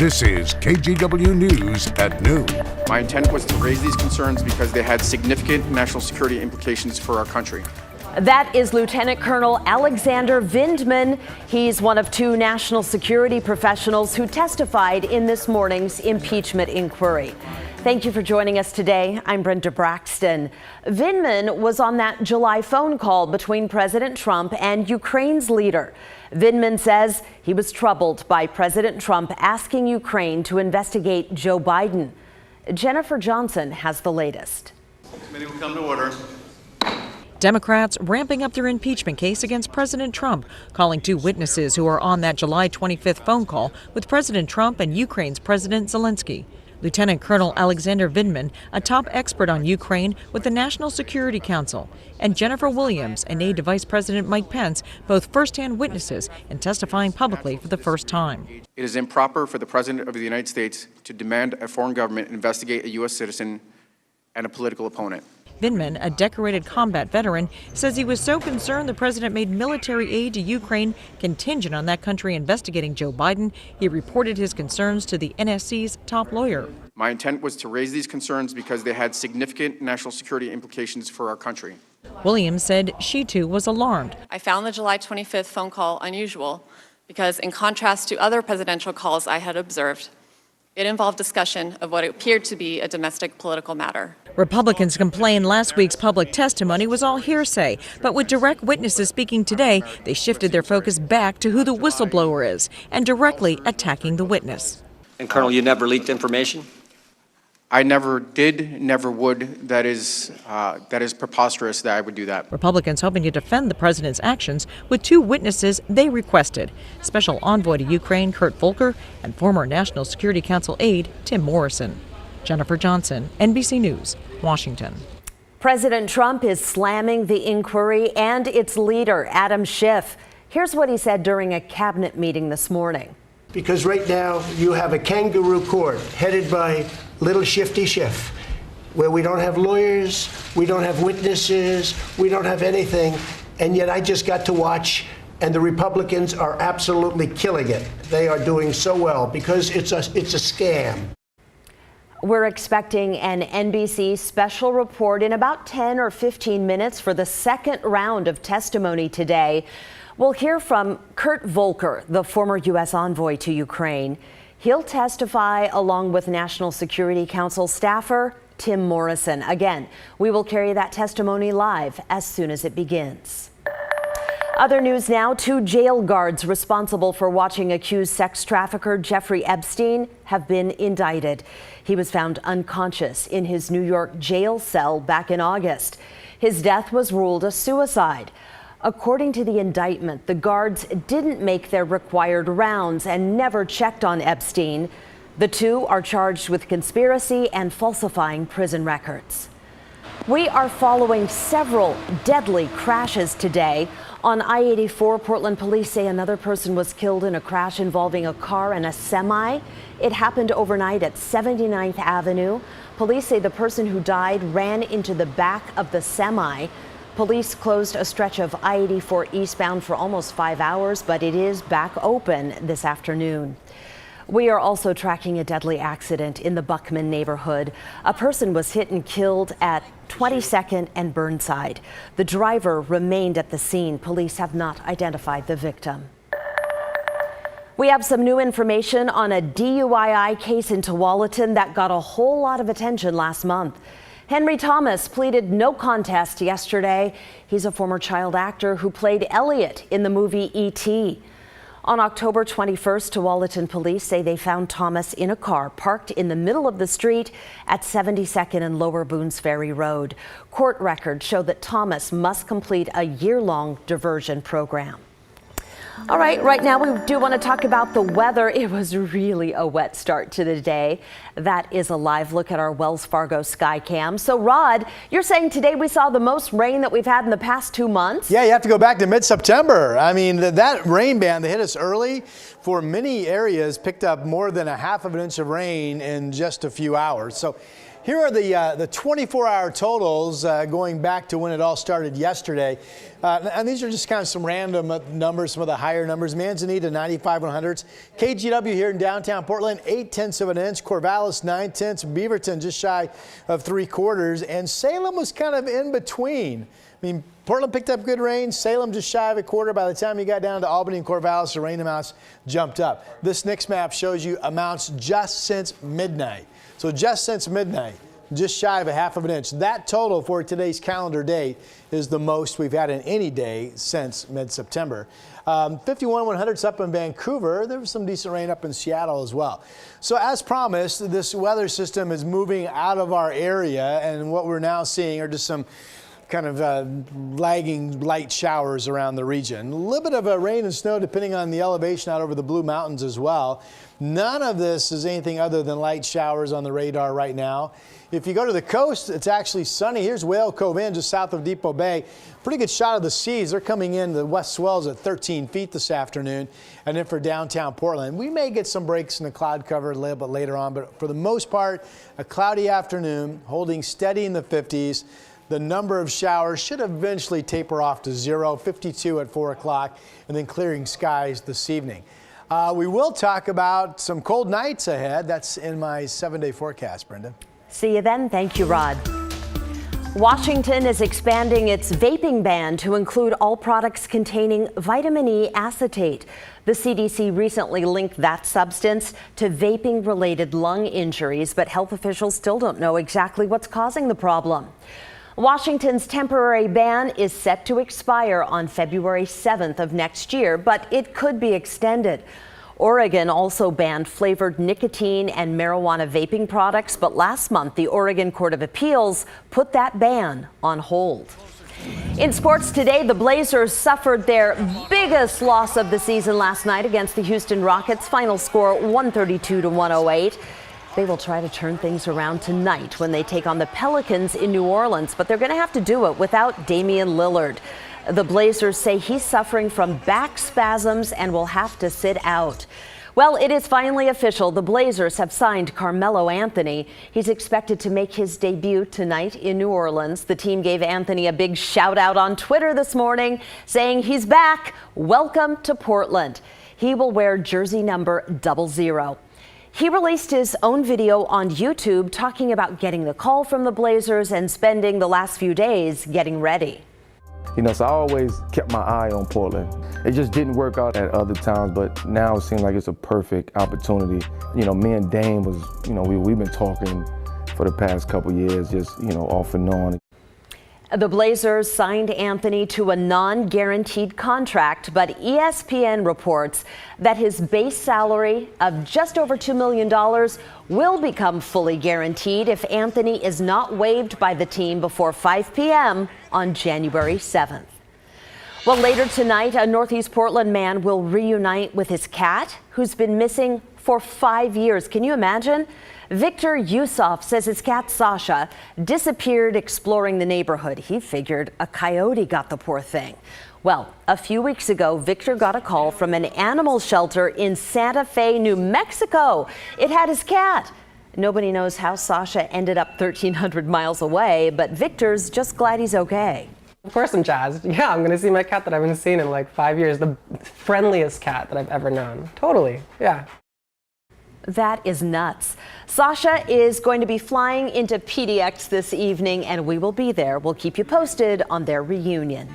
This is KGW News at noon. My intent was to raise these concerns because they had significant national security implications for our country. That is Lieutenant Colonel Alexander Vindman. He's one of two national security professionals who testified in this morning's impeachment inquiry. Thank you for joining us today. I'm Brenda Braxton. Vindman was on that July phone call between President Trump and Ukraine's leader. Vindman says he was troubled by President Trump asking Ukraine to investigate Joe Biden. Jennifer Johnson has the latest. Committee will come to order. Democrats ramping up their impeachment case against President Trump, calling two witnesses who are on that July 25th phone call with President Trump and Ukraine's President Zelensky. Lieutenant Colonel Alexander Vindman, a top expert on Ukraine with the National Security Council, and Jennifer Williams, an aide to Vice President Mike Pence, both first-hand witnesses and testifying publicly for the first time. It is improper for the President of the United States to demand a foreign government investigate a U.S. citizen and a political opponent. Vindman, a decorated combat veteran, says he was so concerned the president made military aid to Ukraine contingent on that country investigating Joe Biden, he reported his concerns to the NSC's top lawyer. My intent was to raise these concerns because they had significant national security implications for our country. Williams said she too was alarmed. I found the July 25th phone call unusual because, in contrast to other presidential calls I had observed, it involved discussion of what appeared to be a domestic political matter. Republicans complained last week's public testimony was all hearsay, but with direct witnesses speaking today, they shifted their focus back to who the whistleblower is and directly attacking the witness. And Colonel, you never leaked information? I never did, never would. That is preposterous that I would do that. Republicans hoping to defend the president's actions with two witnesses they requested, Special Envoy to Ukraine Kurt Volker and former National Security Council aide Tim Morrison. Jennifer Johnson, NBC News, Washington. President Trump is slamming the inquiry and its leader, Adam Schiff. Here's what he said during a cabinet meeting this morning. Because right now you have a kangaroo court headed by little Shifty Schiff, where we don't have lawyers, we don't have witnesses, we don't have anything, and yet I just got to watch, and the Republicans are absolutely killing it. They are doing so well because it's a scam. We're expecting an NBC special report in about 10 or 15 minutes for the second round of testimony today. We'll hear from Kurt Volker, the former U.S. envoy to Ukraine. He'll testify along with National Security Council staffer Tim Morrison. Again, we will carry that testimony live as soon as it begins. Other news now, two jail guards responsible for watching accused sex trafficker Jeffrey Epstein have been indicted. He was found unconscious in his New York jail cell back in August. His death was ruled a suicide. According to the indictment, the guards didn't make their required rounds and never checked on Epstein. The two are charged with conspiracy and falsifying prison records. We are following several deadly crashes today. On I-84, Portland police say another person was killed in a crash involving a car and a semi. It happened overnight at 79th Avenue. Police say the person who died ran into the back of the semi. Police closed a stretch of I-84 eastbound for almost 5 hours, but it is back open this afternoon. We are also tracking a deadly accident in the Buckman neighborhood. A person was hit and killed at 22nd and Burnside. The driver remained at the scene. Police have not identified the victim. We have some new information on a DUI case in Tualatin that got a whole lot of attention last month. Henry Thomas pleaded no contest yesterday. He's a former child actor who played Elliot in the movie E.T. On October 21st, Tualatin police say they found Thomas in a car parked in the middle of the street at 72nd and Lower Boones Ferry Road. Court records show that Thomas must complete a year-long diversion program. All right now we do want to talk about the weather. It was really a wet start to the day. That is a live look at our Wells Fargo sky cam. So Rod, you're saying today we saw the most rain that we've had in the past 2 months? Yeah, you have to go back to mid-September. I mean, that rain band that hit us early for many areas picked up more than 1/2 inch of rain in just a few hours. So Here are the 24-hour totals going back to when it all started yesterday. And these are just kind of some random numbers, some of the higher numbers. Manzanita, 95/100ths. KGW here in downtown Portland, 0.8 of an inch. Corvallis, 0.9. Beaverton, just shy of 3/4. And Salem was kind of in between. I mean, Portland picked up good rain. Salem just shy of 1/4. By the time you got down to Albany and Corvallis, the rain amounts jumped up. This next map shows you amounts just since midnight. So just since midnight, just shy of 1/2 of an inch. That total for today's calendar date is the most we've had in any day since mid-September. 51/100ths up in Vancouver. There was some decent rain up in Seattle as well. So as promised, this weather system is moving out of our area, and what we're now seeing are just some kind of lagging light showers around the region. A little bit of rain and snow depending on the elevation out over the Blue Mountains as well. None of this is anything other than light showers on the radar right now. If you go to the coast, it's actually sunny. Here's Whale Cove Inn, just south of Depot Bay. Pretty good shot of the seas. They're coming in, the west swells at 13 feet this afternoon. And then for downtown Portland, we may get some breaks in the cloud cover a little bit later on, but for the most part, a cloudy afternoon, holding steady in the 50s. The number of showers should eventually taper off to 0, 52 at 4 o'clock, and then clearing skies this evening. We will talk about some cold nights ahead. That's in my 7-day forecast, Brenda. See you then. Thank you, Rod. Washington is expanding its vaping ban to include all products containing vitamin E acetate. The CDC recently linked that substance to vaping-related lung injuries, but health officials still don't know exactly what's causing the problem. Washington's temporary ban is set to expire on February 7th of next year, but it could be extended. Oregon also banned flavored nicotine and marijuana vaping products, but last month the Oregon Court of Appeals put that ban on hold. In sports today, the Blazers suffered their biggest loss of the season last night against the Houston Rockets. Final score 132-108. They will try to turn things around tonight when they take on the Pelicans in New Orleans, but they're going to have to do it without Damian Lillard. The Blazers say he's suffering from back spasms and will have to sit out. Well, it is finally official. The Blazers have signed Carmelo Anthony. He's expected to make his debut tonight in New Orleans. The team gave Anthony a big shout out on Twitter this morning, saying he's back. Welcome to Portland. He will wear jersey number 00. He released his own video on YouTube talking about getting the call from the Blazers and spending the last few days getting ready. You know, so I always kept my eye on Portland. It just didn't work out at other times, but now it seems like it's a perfect opportunity. You know, me and Dame was, you know, we've been talking for the past couple years, just, you know, off and on. The Blazers signed Anthony to a non-guaranteed contract, but ESPN reports that his base salary of just over $2 million will become fully guaranteed if Anthony is not waived by the team before 5 p.m. on January 7th. Well, later tonight, a Northeast Portland man will reunite with his cat, who's been missing for 5 years. Can you imagine? Victor Yusuf says his cat Sasha disappeared exploring the neighborhood. He figured a coyote got the poor thing. Well, a few weeks ago, Victor got a call from an animal shelter in Santa Fe, New Mexico. It had his cat. Nobody knows how Sasha ended up 1,300 miles away, but Victor's just glad he's okay. Of course I'm jazzed. Yeah, I'm gonna see my cat that I haven't seen in like 5 years. The friendliest cat that I've ever known. Totally, yeah. That is nuts. Sasha is going to be flying into PDX this evening, and we will be there. We'll keep you posted on their reunion.